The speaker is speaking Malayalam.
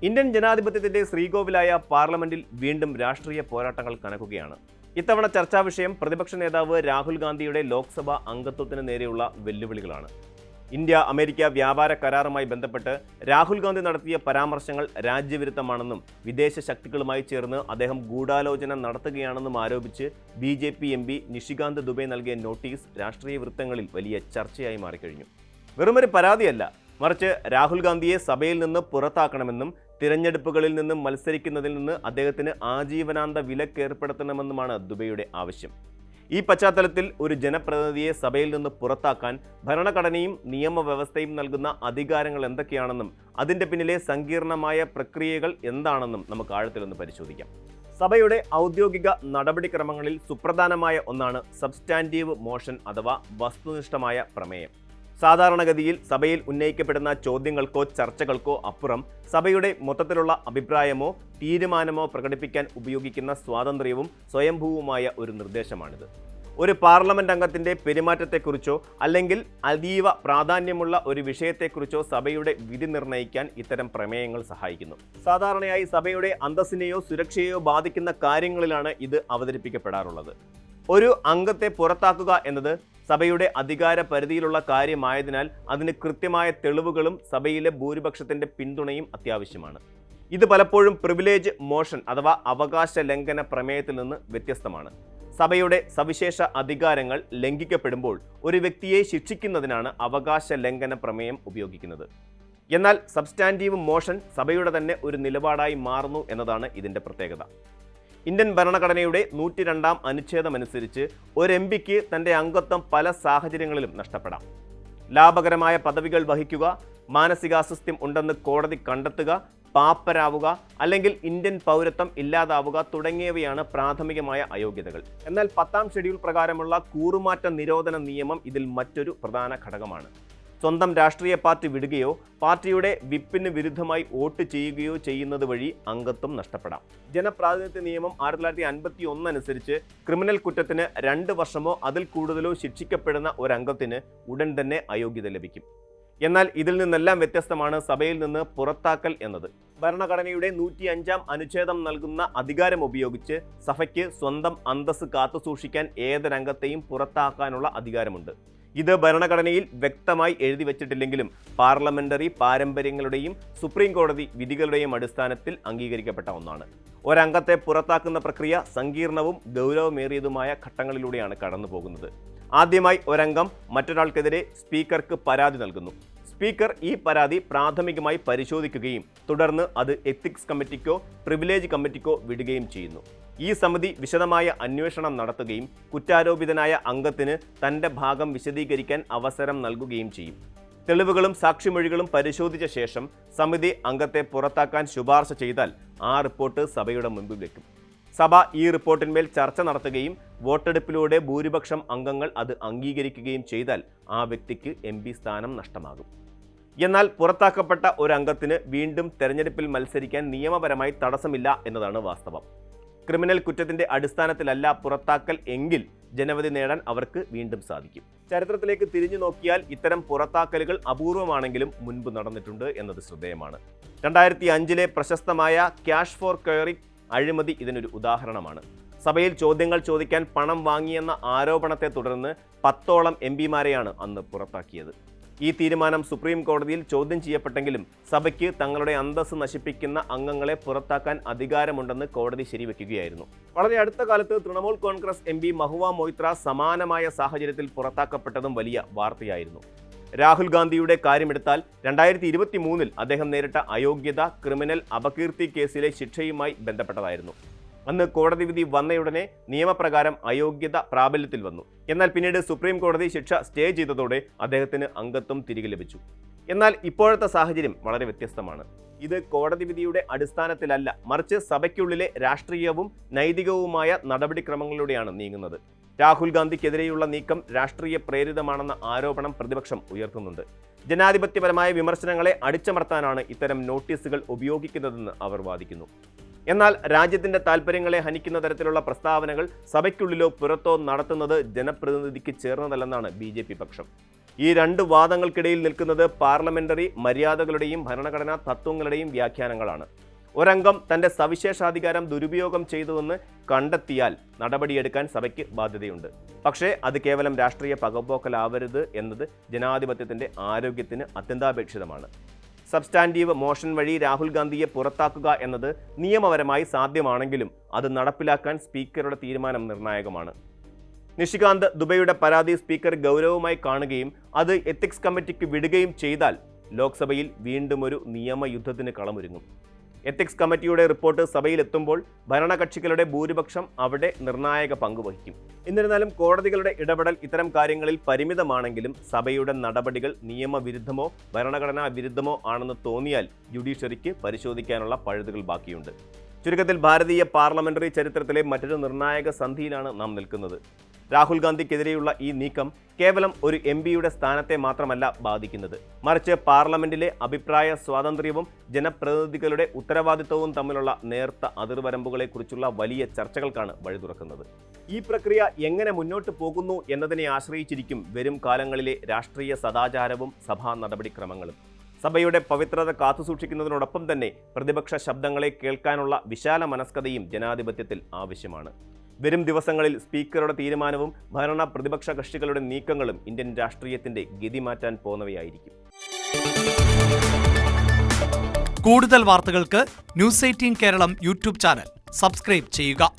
ഇന്ത്യൻ ജനാധിപത്യത്തിന്റെ ശ്രീകോവിലായ പാർലമെന്റിൽ വീണ്ടും രാഷ്ട്രീയ പോരാട്ടങ്ങൾ കനക്കുകയാണ്. ഇത്തവണ ചർച്ചാ വിഷയം പ്രതിപക്ഷ നേതാവ് രാഹുൽ ഗാന്ധിയുടെ ലോക്സഭാ അംഗത്വത്തിന് നേരെയുള്ള വെല്ലുവിളികളാണ്. ഇന്ത്യ അമേരിക്ക വ്യാപാര കരാറുമായി ബന്ധപ്പെട്ട് രാഹുൽ ഗാന്ധി നടത്തിയ പരാമർശങ്ങൾ രാജ്യവിരുദ്ധമാണെന്നും വിദേശ ശക്തികളുമായി ചേർന്ന് അദ്ദേഹം ഗൂഢാലോചന നടത്തുകയാണെന്നും ആരോപിച്ച് BJP MP നിഷികാന്ത് ദുബെ നൽകിയ നോട്ടീസ് രാഷ്ട്രീയ വൃത്തങ്ങളിൽ വലിയ ചർച്ചയായി മാറിക്കഴിഞ്ഞു. വെറുമൊരു പരാതിയല്ല, മറിച്ച് രാഹുൽ ഗാന്ധിയെ സഭയിൽ നിന്ന് പുറത്താക്കണമെന്നും തിരഞ്ഞെടുപ്പുകളിൽ നിന്നും മത്സരിക്കുന്നതിൽ നിന്ന് അദ്ദേഹത്തിന് ആജീവനാന്ത വിലക്ക് ഏർപ്പെടുത്തണമെന്നുമാണ് ദുബെയുടെ ആവശ്യം. ഈ പശ്ചാത്തലത്തിൽ ഒരു ജനപ്രതിനിധിയെ സഭയിൽ നിന്ന് പുറത്താക്കാൻ ഭരണഘടനയും നിയമവ്യവസ്ഥയും നൽകുന്ന അധികാരങ്ങൾ എന്തൊക്കെയാണെന്നും അതിൻ്റെ പിന്നിലെ സങ്കീർണമായ പ്രക്രിയകൾ എന്താണെന്നും നമുക്ക് ആഴത്തിലൊന്ന് പരിശോധിക്കാം. സഭയുടെ ഔദ്യോഗിക നടപടിക്രമങ്ങളിൽ സുപ്രധാനമായ ഒന്നാണ് സബ്സ്റ്റാൻറ്റീവ് മോഷൻ അഥവാ വസ്തുനിഷ്ഠമായ പ്രമേയം. സാധാരണഗതിയിൽ സഭയിൽ ഉന്നയിക്കപ്പെടുന്ന ചോദ്യങ്ങൾക്കോ ചർച്ചകൾക്കോ അപ്പുറം സഭയുടെ മൊത്തത്തിലുള്ള അഭിപ്രായമോ തീരുമാനമോ പ്രകടിപ്പിക്കാൻ ഉപയോഗിക്കുന്ന സ്വാതന്ത്ര്യവും സ്വയംഭൂവുമായ ഒരു നിർദ്ദേശമാണിത്. ഒരു പാർലമെന്റ് അംഗത്തിന്റെ പെരുമാറ്റത്തെക്കുറിച്ചോ അല്ലെങ്കിൽ അതീവ പ്രാധാന്യമുള്ള ഒരു വിഷയത്തെക്കുറിച്ചോ സഭയുടെ വിധി നിർണ്ണയിക്കാൻ ഇത്തരം പ്രമേയങ്ങൾ സഹായിക്കുന്നു. സാധാരണയായി സഭയുടെ അന്തസ്സിനെയോ സുരക്ഷയെയോ ബാധിക്കുന്ന കാര്യങ്ങളിലാണ് ഇത് അവതരിപ്പിക്കപ്പെടാറുള്ളത്. ഒരു അംഗത്തെ പുറത്താക്കുക എന്നത് സഭയുടെ അധികാര പരിധിയിലുള്ള കാര്യമായതിനാൽ അതിന് കൃത്യമായ തെളിവുകളും സഭയിലെ ഭൂരിപക്ഷത്തിന്റെ പിന്തുണയും അത്യാവശ്യമാണ്. ഇത് പലപ്പോഴും പ്രിവിലേജ് മോഷൻ അഥവാ അവകാശ ലംഘന പ്രമേയത്തിൽ നിന്ന് വ്യത്യസ്തമാണ്. സഭയുടെ സവിശേഷ അധികാരങ്ങൾ ലംഘിക്കപ്പെടുമ്പോൾ ഒരു വ്യക്തിയെ ശിക്ഷിക്കുന്നതിനാണ് അവകാശ ലംഘന പ്രമേയം ഉപയോഗിക്കുന്നത്. എന്നാൽ സബ്സ്റ്റാൻറ്റീവ് മോഷൻ സഭയുടെ തന്നെ ഒരു നിലപാടായി മാറുന്നു എന്നതാണ് ഇതിൻ്റെ പ്രത്യേകത. ഇന്ത്യൻ ഭരണഘടനയുടെ 102 അനുച്ഛേദമനുസരിച്ച് ഒരു MPക്ക് തൻ്റെ അംഗത്വം പല സാഹചര്യങ്ങളിലും നഷ്ടപ്പെടാം. ലാഭകരമായ പദവികൾ വഹിക്കുക, മാനസികാസ്വാസ്ഥ്യം ഉണ്ടെന്ന് കോടതി കണ്ടെത്തുക, പാപ്പരാവുക, അല്ലെങ്കിൽ ഇന്ത്യൻ പൗരത്വം ഇല്ലാതാവുക തുടങ്ങിയവയാണ് പ്രാഥമികമായ അയോഗ്യതകൾ. എന്നാൽ 10ാം ഷെഡ്യൂൾ പ്രകാരമുള്ള കൂറുമാറ്റ നിരോധന നിയമം ഇതിൽ മറ്റൊരു പ്രധാന ഘടകമാണ്. സ്വന്തം രാഷ്ട്രീയ പാർട്ടി വിടുകയോ പാർട്ടിയുടെ വിപ്പിന് വിരുദ്ധമായി വോട്ട് ചെയ്യുകയോ ചെയ്യുന്നത് വഴി അംഗത്വം നഷ്ടപ്പെടാം. ജനപ്രാതിനിധ്യ നിയമം 1951 അനുസരിച്ച് ക്രിമിനൽ കുറ്റത്തിന് 2 വർഷമോ അതിൽ കൂടുതലോ ശിക്ഷിക്കപ്പെടുന്ന ഒരംഗത്തിന് ഉടൻ തന്നെ അയോഗ്യത ലഭിക്കും. എന്നാൽ ഇതിൽ നിന്നെല്ലാം വ്യത്യസ്തമാണ് സഭയിൽ നിന്ന് പുറത്താക്കൽ എന്നത്. ഭരണഘടനയുടെ 105 അനുച്ഛേദം നൽകുന്ന അധികാരം ഉപയോഗിച്ച് സഭയ്ക്ക് സ്വന്തം അന്തസ്സ് കാത്തുസൂക്ഷിക്കാൻ ഏതൊരംഗത്തെയും പുറത്താക്കാനുള്ള അധികാരമുണ്ട്. ഇത് ഭരണഘടനയിൽ വ്യക്തമായി എഴുതി വച്ചിട്ടില്ലെങ്കിലും പാർലമെന്ററി പാരമ്പര്യങ്ങളുടെയും സുപ്രീം കോടതി വിധികളുടെയും അടിസ്ഥാനത്തിൽ അംഗീകരിക്കപ്പെട്ട ഒന്നാണ്. ഒരംഗത്തെ പുറത്താക്കുന്ന പ്രക്രിയ സങ്കീർണവും ഗൗരവമേറിയതുമായ ഘട്ടങ്ങളിലൂടെയാണ് കടന്നു പോകുന്നത്. ആദ്യമായി ഒരംഗം മറ്റൊരാൾക്കെതിരെ സ്പീക്കർക്ക് പരാതി നൽകുന്നു. സ്പീക്കർ ഈ പരാതി പ്രാഥമികമായി പരിശോധിക്കുകയും തുടർന്ന് അത് എത്തിക്സ് കമ്മിറ്റിക്കോ പ്രിവിലേജ് കമ്മിറ്റിക്കോ വിടുകയും ചെയ്യുന്നു. ഈ സമിതി വിശദമായ അന്വേഷണം നടത്തുകയും കുറ്റാരോപിതനായ അംഗത്തിന് തൻ്റെ ഭാഗം വിശദീകരിക്കാൻ അവസരം നൽകുകയും ചെയ്യും. തെളിവുകളും സാക്ഷിമൊഴികളും പരിശോധിച്ച ശേഷം സമിതി അംഗത്തെ പുറത്താക്കാൻ ശുപാർശ ചെയ്താൽ ആ റിപ്പോർട്ട് സഭയുടെ മുൻപിൽ വയ്ക്കും. സഭ ഈ റിപ്പോർട്ടിന്മേൽ ചർച്ച നടത്തുകയും വോട്ടെടുപ്പിലൂടെ ഭൂരിപക്ഷം അംഗങ്ങൾ അത് അംഗീകരിക്കുകയും ചെയ്താൽ ആ വ്യക്തിക്ക് MP സ്ഥാനം നഷ്ടമാകും. എന്നാൽ പുറത്താക്കപ്പെട്ട ഒരു അംഗത്തിന് വീണ്ടും തെരഞ്ഞെടുപ്പിൽ മത്സരിക്കാൻ നിയമപരമായി തടസ്സമില്ല എന്നതാണ് വാസ്തവം. ക്രിമിനൽ കുറ്റത്തിന്റെ അടിസ്ഥാനത്തിലല്ല പുറത്താക്കൽ എങ്കിൽ ജനവിധി നേടാൻ അവർക്ക് വീണ്ടും സാധിക്കും. ചരിത്രത്തിലേക്ക് തിരിഞ്ഞു നോക്കിയാൽ ഇത്തരം പുറത്താക്കലുകൾ അപൂർവമാണെങ്കിലും മുൻപ് നടന്നിട്ടുണ്ട് എന്നത് ശ്രദ്ധേയമാണ്. 2005 പ്രശസ്തമായ ക്യാഷ് ഫോർ ക്വയറിംഗ് അഴിമതി ഇതിനൊരു ഉദാഹരണമാണ്. സഭയിൽ ചോദ്യങ്ങൾ ചോദിക്കാൻ പണം വാങ്ങിയെന്ന ആരോപണത്തെ തുടർന്ന് 10ഓളം MPമാരെയാണ് അന്ന് പുറത്താക്കിയത്. ഈ തീരുമാനം സുപ്രീം കോടതിയിൽ ചോദ്യം ചെയ്യപ്പെട്ടെങ്കിലും സഭയ്ക്ക് തങ്ങളുടെ അന്തസ്സ് നശിപ്പിക്കുന്ന അംഗങ്ങളെ പുറത്താക്കാൻ അധികാരമുണ്ടെന്ന് കോടതി ശരിവെക്കുകയായിരുന്നു. വളരെ അടുത്ത കാലത്ത് തൃണമൂൽ കോൺഗ്രസ് MP മഹുവ മൊയ്ത്ര സമാനമായ സാഹചര്യത്തിൽ പുറത്താക്കപ്പെട്ടതും വലിയ വാർത്തയായിരുന്നു. രാഹുൽ ഗാന്ധിയുടെ കാര്യമെടുത്താൽ 2023 അദ്ദേഹം നേരിട്ട അയോഗ്യത ക്രിമിനൽ അപകീർത്തി കേസിലെ ശിക്ഷയുമായി ബന്ധപ്പെട്ടതായിരുന്നു. അന്ന് കോടതി വിധി വന്നയുടനെ നിയമപ്രകാരം അയോഗ്യത പ്രാബല്യത്തിൽ വന്നു. എന്നാൽ പിന്നീട് സുപ്രീം കോടതി ശിക്ഷ സ്റ്റേ ചെയ്തതോടെ അദ്ദേഹത്തിന് അംഗത്വം തിരികെ ലഭിച്ചു. എന്നാൽ ഇപ്പോഴത്തെ സാഹചര്യം വളരെ വ്യത്യസ്തമാണ്. ഇത് കോടതി വിധിയുടെ അടിസ്ഥാനത്തിലല്ല, മറിച്ച് സഭയ്ക്കുള്ളിലെ രാഷ്ട്രീയവും നൈതികവുമായ നടപടിക്രമങ്ങളിലൂടെയാണ് നീങ്ങുന്നത്. രാഹുൽ ഗാന്ധിക്കെതിരെയുള്ള നീക്കം രാഷ്ട്രീയ പ്രേരിതമാണെന്ന ആരോപണം പ്രതിപക്ഷം ഉയർത്തുന്നുണ്ട്. ജനാധിപത്യപരമായ വിമർശനങ്ങളെ അടിച്ചമർത്താനാണ് ഇത്തരം നോട്ടീസുകൾ ഉപയോഗിക്കുന്നതെന്ന് അവർ വാദിക്കുന്നു. എന്നാൽ രാജ്യത്തിന്റെ താൽപ്പര്യങ്ങളെ ഹനിക്കുന്ന തരത്തിലുള്ള പ്രസ്താവനകൾ സഭയ്ക്കുള്ളിലോ പുറത്തോ നടത്തുന്നത് ജനപ്രതിനിധിക്ക് ചേർന്നതല്ലെന്നാണ് BJP പക്ഷം. ഈ രണ്ട് വാദങ്ങൾക്കിടയിൽ നിൽക്കുന്നത് പാർലമെന്ററി മര്യാദകളുടെയും ഭരണഘടനാ തത്വങ്ങളുടെയും വ്യാഖ്യാനങ്ങളാണ്. ഒരംഗം തന്റെ സവിശേഷാധികാരം ദുരുപയോഗം ചെയ്തുവെന്ന് കണ്ടെത്തിയാൽ നടപടിയെടുക്കാൻ സഭയ്ക്ക് ബാധ്യതയുണ്ട്. പക്ഷേ അത് കേവലം രാഷ്ട്രീയ പകപോക്കലാവരുത് എന്നത് ജനാധിപത്യത്തിന്റെ ആരോഗ്യത്തിന് അത്യന്താപേക്ഷിതമാണ്. സബ്സ്റ്റാൻറ്റീവ് മോഷൻ വഴി രാഹുൽ ഗാന്ധിയെ പുറത്താക്കുക എന്നത് നിയമപരമായി സാധ്യമാണെങ്കിലും അത് നടപ്പിലാക്കാൻ സ്പീക്കറുടെ തീരുമാനം നിർണായകമാണ്. നിഷികാന്ത് ദുബൈയുടെ പരാതി സ്പീക്കർ ഗൗരവമായി കാണുകയും അത് എത്തിക്സ് കമ്മിറ്റിക്ക് വിടുകയും ചെയ്താൽ ലോക്സഭയിൽ വീണ്ടും ഒരു നിയമയുദ്ധത്തിന് കളമൊരുങ്ങും. എത്തിക്സ് കമ്മിറ്റിയുടെ റിപ്പോർട്ട് സഭയിലെത്തുമ്പോൾ ഭരണകക്ഷികളുടെ ഭൂരിപക്ഷം അവിടെ നിർണായക പങ്കുവഹിക്കും. എന്നിരുന്നാലും കോടതികളുടെ ഇടപെടൽ ഇത്തരം കാര്യങ്ങളിൽ പരിമിതമാണെങ്കിലും സഭയുടെ നടപടികൾ നിയമവിരുദ്ധമോ ഭരണഘടനാ വിരുദ്ധമോ ആണെന്ന് തോന്നിയാൽ ജുഡീഷ്യറിക്ക് പരിശോധിക്കാനുള്ള പഴുതുകൾ ബാക്കിയുണ്ട്. ചുരുക്കത്തിൽ ഭാരതീയ പാർലമെന്ററി ചരിത്രത്തിലെ മറ്റൊരു നിർണായക സന്ധിയിലാണ് നാം നിൽക്കുന്നത്. രാഹുൽ ഗാന്ധിക്കെതിരെയുള്ള ഈ നീക്കം കേവലം ഒരു എംപിയുടെ സ്ഥാനത്തെ മാത്രമല്ല ബാധിക്കുന്നത്, മറിച്ച് പാർലമെന്റിലെ അഭിപ്രായ സ്വാതന്ത്ര്യവും ജനപ്രതിനിധികളുടെ ഉത്തരവാദിത്വവും തമ്മിലുള്ള നേർത്ത അതിർവരമ്പുകളെക്കുറിച്ചുള്ള വലിയ ചർച്ചകൾക്കാണ് വഴി തുറക്കുന്നത്. ഈ പ്രക്രിയ എങ്ങനെ മുന്നോട്ട് പോകുന്നു എന്നതിനെ ആശ്രയിച്ചിരിക്കും വരും കാലങ്ങളിലെ രാഷ്ട്രീയ സദാചാരവും സഭാ നടപടിക്രമങ്ങളും. സഭയുടെ പവിത്രത കാത്തുസൂക്ഷിക്കുന്നതിനോടൊപ്പം തന്നെ പ്രതിപക്ഷ ശബ്ദങ്ങളെ കേൾക്കാനുള്ള വിശാല മനസ്കതയും ജനാധിപത്യത്തിൽ ആവശ്യമാണ്. വരും ദിവസങ്ങളിൽ സ്പീക്കറുടെ തീരുമാനവും ഭരണ പ്രതിപക്ഷ കക്ഷികളുടെ നീക്കങ്ങളും ഇന്ത്യൻ രാഷ്ട്രീയത്തിന്റെ ഗതി മാറ്റാൻ പോകുന്നവയായിരിക്കും. കൂടുതൽ വാർത്തകൾക്ക് news 18 Keralam YouTube channel subscribe ചെയ്യുക.